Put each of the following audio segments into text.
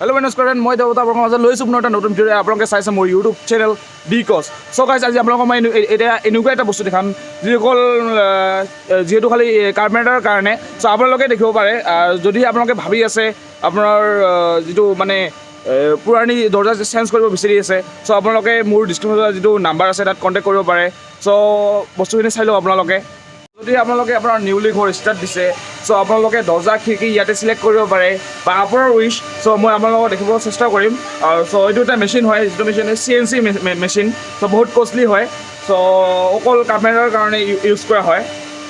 Hello, Venezuelan. মই দেবতা আপোনালোকৰ মাজত লৈছোঁ পুনৰ এটা নতুন ভিডিঅ' আপোনালোকে চাইছে মোৰ YouTube channel because so' guys আজি আপোনালোকৰ মই এতিয়া এনেকুৱা এটা বস্তু দেখাম যিহেতু খালি কাৰ্পেণ্টাৰৰ কাৰণে চ' আপোনালোকে দেখিব পাৰে যদি আপোনালোকে ভাবি আছে আপোনাৰ যিটো মানে পুৰণি দৰ্জা চেঞ্জ কৰিব বিচাৰি আছে চ' আপোনালোকে মোৰ ডিছক্ৰিপশ্যনত যিটো নাম্বাৰ আছে তাত কণ্টেক্ট কৰিব পাৰে চ' বস্তুখিনি চাই লওক আপোনালোকে যদি আপোনালোকে আপোনাৰ নিউলি ঘৰ ষ্টাৰ্ট দিছে চ' আপোনালোকে দৰ্জা খিৰিকী ইয়াতে চিলেক্ট কৰিব পাৰে বা আপোনাৰ উইচ চ' মই আপোনালোকক দেখিব চেষ্টা কৰিম চ' এইটো এটা মেচিন হয় যিটো মেচিন CNC মেচিন চ' বহুত কষ্টলি হয় চ' অকল কাৰ্পেণ্টাৰৰ কাৰণে ইউজ কৰা হয়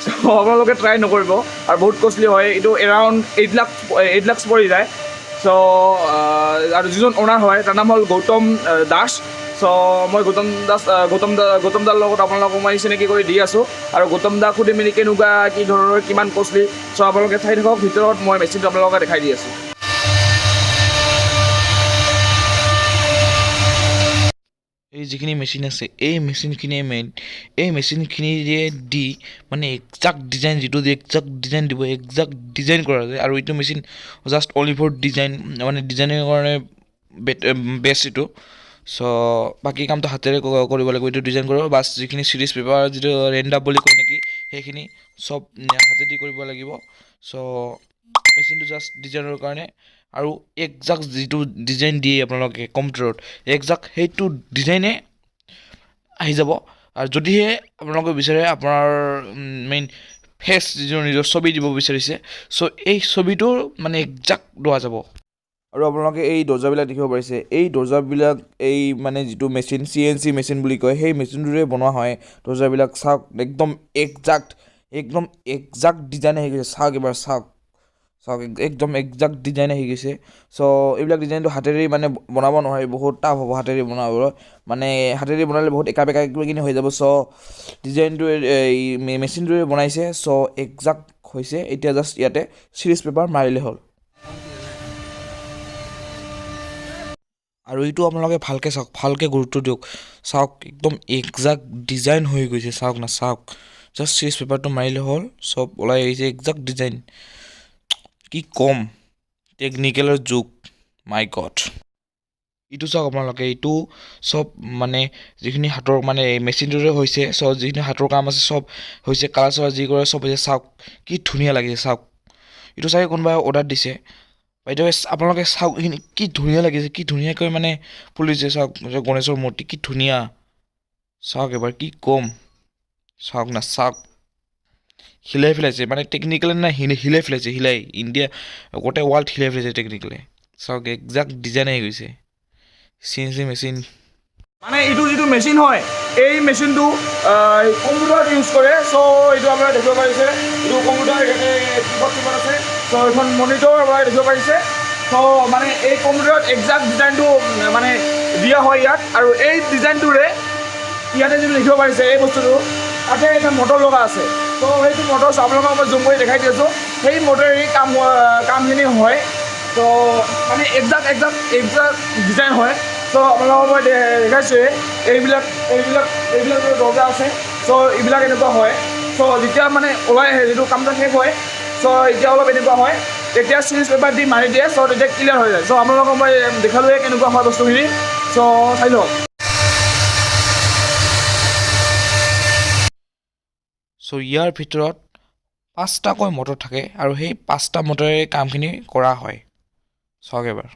চ' আপোনালোকে ট্ৰাই নকৰিব আৰু বহুত কষ্টলি হয় এইটো এৰাউণ্ড 8 লাখ পৰি যায় চ' আৰু যিজন অ'নাৰ হয় তাৰ নাম হ'ল গৌতম দাস চ' মই গৌতম দাৰ লগত আপোনালোকক মই চিনাকি কৰি দি আছোঁ আৰু গৌতম দাক সুধি মেলি কেনেকুৱা কি ধৰণৰ কিমান কষ্টলি চ' আপোনালোকে চাই থাকক ভিতৰত মই মেচিনটো আপোনালোকে দেখাই দি আছোঁ এই যিখিনি মেচিন আছে এই মেচিনখিনিয়ে এই মেচিনখিনিয়ে দি মানে একজাক্ট ডিজাইন যিটো একজাক্ট ডিজাইন দিব একজাক্ট ডিজাইন কৰা যায় আৰু এইটো machine just only for design মানে ডিজাইনিঙৰ কাৰণে বেষ্ট এইটো চ' বাকী কামটো হাতেৰে কৰিব লাগিব এইটো ডিজাইন কৰিব বাছ যিখিনি চিৰিজ পেপাৰ যিটো ৰেণ্ডাপ বুলি কয় নেকি সেইখিনি চব হাতেদি কৰিব লাগিব চ' মেচিনটো জাষ্ট ডিজাইনৰ কাৰণে আৰু একজাক্ট যিটো ডিজাইন দিয়ে আপোনালোকে কম্পিউটাৰত একজাক্ট সেইটো ডিজাইনে আহি যাব আৰু যদিহে আপোনালোকে বিচাৰে আপোনাৰ মেইন ফেচ যিটো নিজৰ ছবি দিব বিচাৰিছে চ' এই ছবিটোৰ মানে একজাক্ট লোৱা যাব আৰু আপোনালোকে এই দৰ্জাবিলাক দেখিব পাৰিছে এই দৰ্জাবিলাক এই মানে যিটো মেচিন CNC মেচিন বুলি কয় সেই মেচিনটোৰে বনোৱা হয় দৰ্জাবিলাক চাওক একদম একজাক্ট ডিজাইন আহি গৈছে চাওক এবাৰ চাওক একদম একজাক্ট ডিজাইন আহি গৈছে চ' এইবিলাক ডিজাইনটো হাতেৰে মানে বনাব নোৱাৰে বহুত টাফ হ'ব হাতেৰে বনাবলৈ মানে হাতেৰে বনালে বহুত একা বেকা কিনি হৈ যাব চ' ডিজাইনটোৱে এই মেচিনটোৱে বনাইছে চ' একজাক্ট হৈছে এতিয়া জাষ্ট ইয়াতে চিৰিজ পেপাৰ মাৰিলে হ'ল আৰু এইটো আপোনালোকে ভালকৈ চাওক ভালকৈ গুৰুত্ব দিয়ক চাওক একদম একজাক্ট ডিজাইন হৈ গৈছে চাওক না চাওক জাষ্ট চিৰিজ পেপাৰটো মাৰিলে হ'ল চব ওলাই আহিছে একজাক্ট ডিজাইন কি কম টেকনিকেলৰ যুগ মাই গড এইটো চাওক আপোনালোকে এইটো চব মানে যিখিনি হাতৰ মানে মেচিনটোৰে হৈছে চব যিখিনি হাতৰ কাম আছে চব হৈছে কালাৰ চালাৰ যি কৰে চব হৈছে চাওক কি ধুনীয়া লাগিছে চাওক এইটো চাগে কোনোবাই অৰ্ডাৰ দিছে বাইদেউ আপোনালোকে চাওক এইখিনি কি ধুনীয়া লাগিছে কি ধুনীয়াকৈ মানে ফুলিছে চাওক গণেশৰ মূৰ্তি কি ধুনীয়া চাওক এবাৰ কি কম চাওক না চাওক হিলাই পেলাইছে মানে টেকনিকেলে না হিলাই পেলাইছে হিলাই ইণ্ডিয়া গোটেই ৱৰ্ল্ড হিলাই পেলাইছে টেকনিকেলে চাওক একজাক্ট ডিজাইন আহি গৈছে CNC মেচিন মানে এইটো যিটো মেচিন হয় এই মেচিনটো কম্পিউটাৰত ইউজ কৰে চ' এইটো আপোনালোকে দেখিব পাৰিছে এইটো কম্পিউটাৰ কিবৰ্ড আছে চ' এইখন মনিটৰ আপোনালোকে দেখিব পাৰিছে চ' মানে এই কম্পিউটাৰত একজাক্ট ডিজাইনটো মানে দিয়া হয় ইয়াত আৰু এই ডিজাইনটোৰে ইয়াতে যিটো লিখিব পাৰিছে এই বস্তুটো তাতে এটা মটৰ লগা আছে চ' সেইটো মটৰ আপোনালোকক মই জুম কৰি দেখাই দি আছোঁ সেই মটৰেই কামখিনি হয় ত' মানে একজাক্ট ডিজাইন হয় চ' আপোনালোকক মই দেখাইছোঁৱে এইবিলাক দৰ্জা আছে চ' এইবিলাক এনেকুৱা হয় চ' যেতিয়া মানে ওলাই আহে যিটো কামটো শেষ হয় চ' এতিয়া অলপ এনেকুৱা হয় তেতিয়া চিৰিজ পেপাৰ দি মাৰি দিয়ে চ' তেতিয়া ক্লিয়াৰ হৈ যায় চ' আপোনালোকক মই দেখালোৱে কেনেকুৱা হয় বস্তুখিনি চ' চাই লওক চ' ইয়াৰ ভিতৰত 5টাকৈ মটৰ থাকে আৰু সেই 5টা মটৰেৰে কামখিনি কৰা হয় চাওক এবাৰ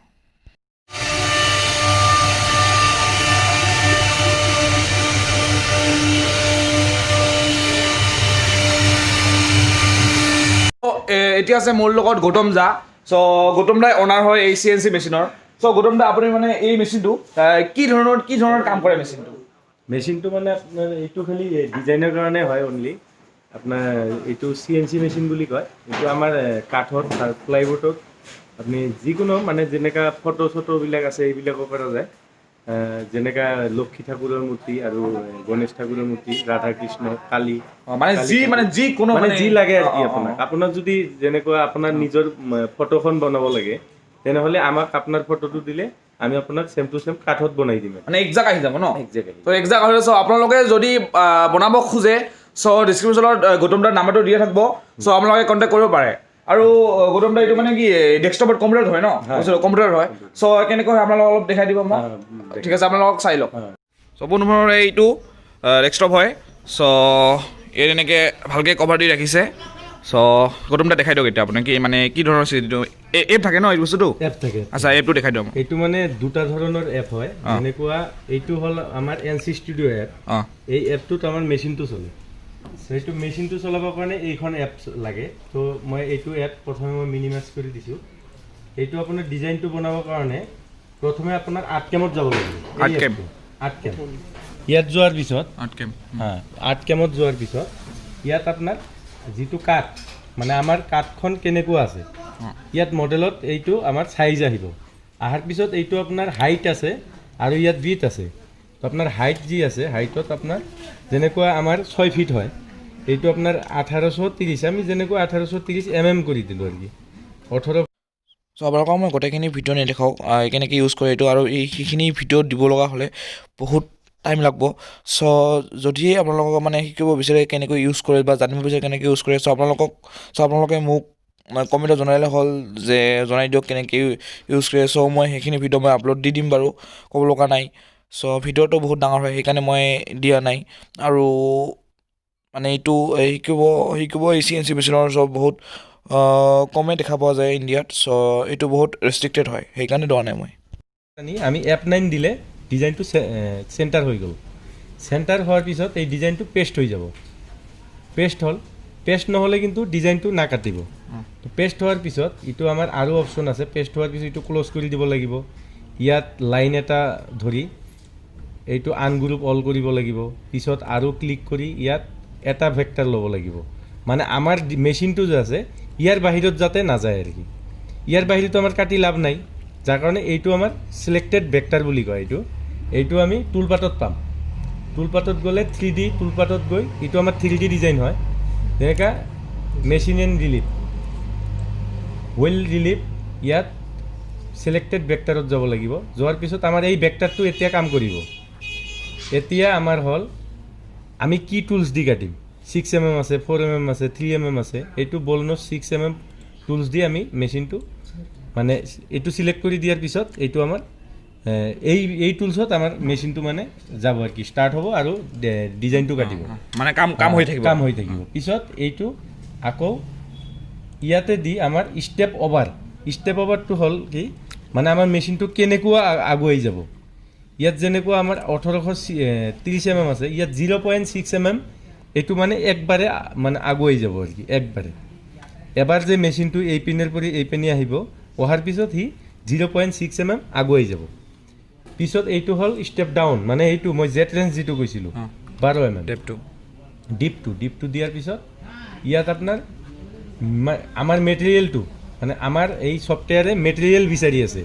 এতিয়া আছে মোৰ লগত গৌতম দা চ' গৌতম দাই অনাৰ হয় এই CNC মেচিনৰ চ' গৌতম দা আপুনি মানে এই মেচিনটো কি ধৰণৰ কাম কৰে মেচিনটো মানে আপোনাৰ এইটো খালি ডিজাইনৰ কাৰণে হয় অনলি আপোনাৰ এইটো CNC মেচিন বুলি কয় এইটো আমাৰ কাঠত প্লাইবোৰ্ডত আপুনি যিকোনো মানে যেনেকুৱা ফটোবিলাক আছে এইবিলাকো কৰা যায় যেনেকা লক্ষী ঠাকুৰৰ মূৰ্তি আৰু গণেশ ঠাকুৰৰ মূৰ্তি ৰাধা কৃষ্ণ কালী মানে যি লাগে আৰু কি আপোনাক যদি যেনেকুৱা আপোনাৰ নিজৰ ফটোখন বনাব লাগে তেনেহ'লে আমাক আপোনাৰ ফটোটো দিলে আমি আপোনাক সেম টু সেম কাঠত বনাই দিম মানে একজাক্ট আহি যাব ন একজাক্ট আহিলে চ' আপোনালোকে যদি বনাব খোজে চ' ডিছক্ৰিপশ্যনত গৌতম দাৰ নাম্বাৰটো দিয়া থাকিব চ' আপোনালোকে কণ্টেক্ট কৰিব পাৰে আৰু গৌতম দা এইটো মানে কি ডেস্কটপত কম্পিউটাৰত হয় ন কম্পিউটাৰত হয় চ' কেনেকৈ হয় আপোনালোকক অলপ দেখাই দিব মোক ঠিক আছে আপোনালোকক চাই লওক চ' পোনপ্ৰথমে এইটো ডেস্কটপ হয় চ' ইয়াত এনেকৈ ভালকৈ কভাৰ দি ৰাখিছে চ' গৌতম দা দেখাই দিয়ক এতিয়া আপুনি কি মানে কি ধৰণৰ চিডিটো এপ থাকে ন এই বস্তুটো এপ থাকে আচ্ছা এপটো দেখাই দিয়ক এইটো মানে দুটা ধৰণৰ এপ হয় যেনেকুৱা এইটো হ'ল আমাৰ NC ষ্টুডিঅ' এপ এই এপটোত আমাৰ মেচিনটো চলে সেইটো মেচিনটো চলাবৰ কাৰণে এইখন এপ লাগে তো মই এইটো এপ প্ৰথমে মই মিনিমাইজ কৰি দিছোঁ এইটো আপোনাৰ ডিজাইনটো বনাবৰ কাৰণে প্ৰথমে আপোনাৰ আৰ্ট কেমত যাব লাগিব আৰ্ট কেম ইয়াত যোৱাৰ পিছত আৰ্ট কেমত যোৱাৰ পিছত ইয়াত আপোনাৰ যিটো কাঠ মানে আমাৰ কাঠখন কেনেকুৱা আছে ইয়াত মডেলত এইটো আমাৰ চাইজ আহিব অহাৰ পিছত এইটো আপোনাৰ হাইট আছে আৰু ইয়াত বিট আছে তো আপোনাৰ হাইট যি আছে হাইটত আপোনাৰ যেনেকুৱা আমাৰ 6 ফিট হয় এইটো আপোনাৰ 1830 আমি যেনেকুৱা 1830 কৰি দিলোঁ আৰু কি 18 চ' আপোনালোকক মই গোটেইখিনি ভিডিঅ' নেদেখাওঁ কেনেকৈ ইউজ কৰে এইটো আৰু সেইখিনি ভিডিঅ' দিব লগা হ'লে বহুত টাইম লাগিব চ' যদি আপোনালোকক মানে শিকিব বিচাৰে কেনেকৈ ইউজ কৰে বা জানিব বিচাৰে কেনেকৈ ইউজ কৰে চ' আপোনালোকে মোক কমেণ্টত জনালে হ'ল যে জনাই দিয়ক কেনেকৈ ইউজ কৰে চ' মই সেইখিনি ভিডিঅ' মই আপলোড দি দিম বাৰু ক'ব লগা নাই চ' ভিডিঅ'টো বহুত ডাঙৰ হয় সেইকাৰণে মই দিয়া নাই আৰু মানে এইটো শিকিব এই CNC মেচিনৰ চব বহুত কমেই দেখা পোৱা যায় ইণ্ডিয়াত চ' এইটো বহুত ৰেষ্ট্ৰিক্টেড হয় সেইকাৰণে লোৱা নাই মই আমি F9 দিলে ডিজাইনটো চেণ্টাৰ হৈ গ'ল চেণ্টাৰ হোৱাৰ পিছত এই ডিজাইনটো পেষ্ট হৈ যাব পেষ্ট হ'ল পেষ্ট নহ'লে কিন্তু ডিজাইনটো নাকাটিব তো পেষ্ট হোৱাৰ পিছত এইটো আমাৰ আৰু অপশ্যন আছে পেষ্ট হোৱাৰ পিছত এইটো ক্ল'জ কৰি দিব লাগিব ইয়াত লাইন এটা ধৰি এইটো আনগ্ৰুপ অল কৰিব লাগিব পিছত আৰু ক্লিক কৰি ইয়াত এটা ভেক্টৰ ল'ব লাগিব মানে আমাৰ মেচিনটো যে আছে ইয়াৰ বাহিৰত যাতে নাযায় আৰু কি ইয়াৰ বাহিৰতো আমাৰ কাটি লাভ নাই যাৰ কাৰণে এইটো আমাৰ চিলেক্টেড ভেক্টৰ বুলি কয় এইটো আমি টুলপাতত পাম টুলপাতত গ'লে 3D টুলপাতত গৈ এইটো আমাৰ 3D ডিজাইন হয় যেনেকৈ machine and relief well relief ইয়াত চিলেক্টেড ভেক্টৰত যাব লাগিব যোৱাৰ পিছত আমাৰ এই ভেক্টৰটো এতিয়া কাম কৰিব এতিয়া আমাৰ হ'ল আমি কি টুলছ দি কাটিম 6mm আছে 4mm আছে 3mm আছে এইটো বলনো 6mm টুলছ দি আমি মেচিনটো মানে এইটো সিলেক্ট কৰি দিয়াৰ পিছত এইটো আমাৰ এই টুলছত আমাৰ মেচিনটো মানে যাব আৰ কি স্টাৰ্ট হ'ব আৰু ডিজাইনটো কাটিব মানে কাম হৈ থাকিব পিছত এইটো আকৌ ইয়াতে দি আমাৰ স্টেপ ওভাৰটো হ'ল কি মানে আমাৰ মেচিনটো কেনেকুৱা আগুৱাই যাব ইয়াত যেনেকুৱা আমাৰ 1830 আছে ইয়াত 0.6 এইটো মানে একবাৰে মানে আগুৱাই যাব আৰ কি একবাৰে এবাৰ যে মেচিনটো এই পিনৰ পৰা এই পিনে আহিব অহাৰ পিছত সি 0.6 আগুৱাই যাব পিছত এইটো হ'ল ষ্টেপ ডাউন মানে এইটো মই জেট ৰেঞ্জ যিটো কৈছিলোঁ 12 ডিপটো দিয়াৰ পিছত ইয়াত আপোনাৰ আমাৰ মেটেৰিয়েলটো মানে আমাৰ এই ছফ্টৱেৰে মেটেৰিয়েল বিচাৰি আছে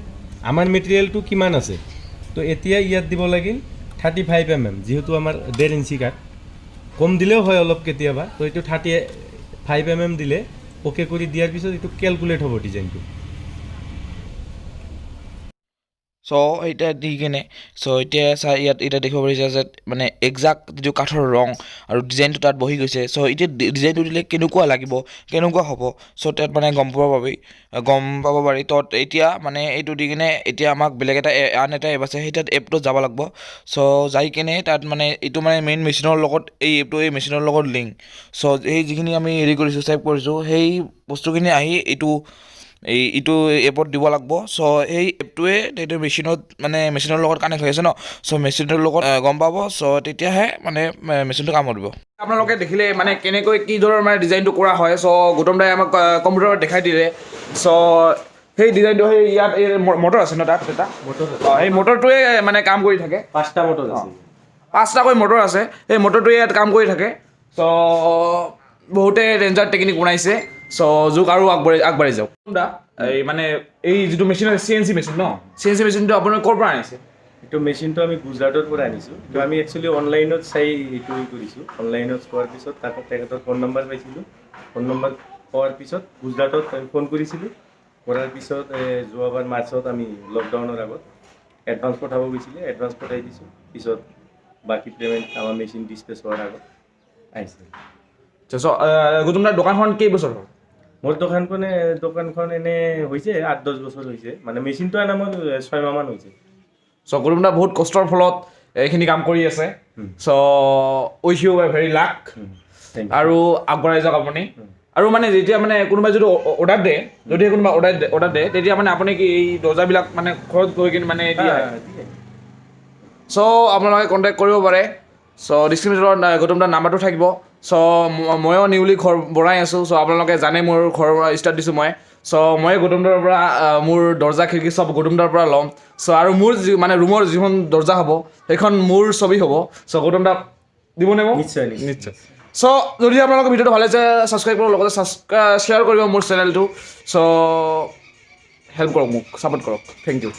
আমাৰ মেটেৰিয়েলটো কিমান আছে তো এতিয়া ইয়াত দিব লাগিল 35 যেহেতু আমাৰ 1.5 ইঞ্চি কাট কম দিলেও হয় অলপ কেতিয়াবা তো এইটো 35 দিলে ওকে কৰি দিয়াৰ পিছত এইটো কেলকুলেট হ'ব ডিজাইনটো চ' এতিয়া দি কিনে চ' এতিয়া ইয়াত এতিয়া দেখিব পাৰিছে যে মানে একজাক্ট যিটো কাঠৰ ৰং আৰু ডিজাইনটো তাত বহি গৈছে চ' এতিয়া ডিজাইনটো দিলে কেনেকুৱা লাগিব কেনেকুৱা হ'ব চ' তাত মানে গম পাব পাৰি তো এতিয়া মানে এইটো দি কিনে এতিয়া আমাক বেলেগ আন এটা এপ আছে সেই তাত এপটোত যাব লাগিব চ' যাই কিনে তাত মানে এইটো মানে মেইন মেচিনৰ লগত এই এপটো এই মেচিনৰ লগত লিংক চ' এই যিখিনি আমি হেৰি কৰিছোঁ ছেভ কৰিছোঁ সেই বস্তুখিনি আহি এইটো এপত দিব লাগিব চ' এই এপটোৱে এইটো মেচিনৰ লগত কানেক্ট হৈ আছে ন চ' মেচিনটোৰ লগত গম পাব চ' তেতিয়াহে মানে মেচিনটো কাম কৰিব আপোনালোকে দেখিলে মানে কেনেকৈ কি ধৰণৰ মানে ডিজাইনটো কৰা হয় চ' গৌতম দাই আমাক কম্পিউটাৰত দেখাই দিলে চ' সেই ডিজাইনটো সেই ইয়াত এই মটৰ আছে ন তাত এটা সেই মটৰটোৱে মানে কাম কৰি থাকে 5টা মটৰ আছে 5টাকৈ মটৰ আছে সেই মটৰটোৱে ইয়াত কাম কৰি থাকে চ' বহুতে ৰেঞ্জাৰ টেকনিক বনাইছে চ' যুগ আৰু আগবাঢ়ি যাওক এই মানে এই যিটো মেচিন আছে CNC মেচিন ন CNC মেচিনটো আপোনাৰ ক'ৰ পৰা আনিছে এইটো মেচিনটো আমি গুজৰাটৰ পৰা আনিছোঁ তো আমি একচুৱেলি অনলাইনত চাই এইটো কৰিছোঁ অনলাইনত চোৱাৰ পিছত তাতে তেখেতৰ ফোন নম্বৰ পাইছিলোঁ ফোন নম্বৰ পোৱাৰ পিছত গুজৰাটত ফোন কৰিছিলোঁ কৰাৰ পিছত যোৱাবাৰ মাৰ্চত আমি লকডাউনৰ আগত এডভান্স পঠাব গৈছিলে এডভান্স পঠাই দিছোঁ পিছত বাকী পে'মেণ্ট আমাৰ মেচিন ডিছপেচ হোৱাৰ আগত আহিছে চ' গৌতম দাৰ দোকানখন কেইবছৰ হ'ল মোৰ দোকানখন এনে হৈছে 8-10 বছৰ হৈছে মানে মেচিনটো আনা মোৰ 6 মাহমান হৈছে চ' গৌতম দা বহুত কষ্টৰ ফলত এইখিনি কাম কৰি আছে চ' উইচ ইউ ভেৰি লাক আৰু আগবঢ়াই যাওক আপুনি আৰু মানে যেতিয়া মানে কোনোবাই যদি অৰ্ডাৰ দিয়ে যদি কোনোবা অৰ্ডাৰ দিয়ে তেতিয়া মানে আপুনি কি এই দৰ্জাবিলাক মানে ঘৰত গৈ কিনে মানে দিয়ে চ' আপোনালোকে কণ্টেক্ট কৰিব পাৰে চ' ডিছক্ৰিপশ্যনত গৌতম দাৰ নাম্বাৰটো থাকিব চ' ময়ো নিউলি ঘৰ বনাই আছোঁ চ' আপোনালোকে জানে মোৰ ঘৰৰ পৰা ষ্টাৰ্ট দিছোঁ মই চ' মই গৌতম দাৰ পৰা মোৰ দৰ্জা খিৰিকী চব গৌতম দাৰ পৰা ল'ম চ' আৰু মোৰ মানে ৰুমৰ যিখন দৰ্জা হ'ব সেইখন মোৰ ছবি হ'ব চ' গৌতম দাক দিবনে মোক নিশ্চয় চ' যদি আপোনালোকৰ ভিডিঅ'টো ভাল হৈছে ছাবস্ক্ৰাইব কৰক লগতে শ্বেয়াৰ কৰিব মোৰ চেনেলটো চ' হেল্প কৰক মোক ছাপোৰ্ট কৰক থেংক ইউ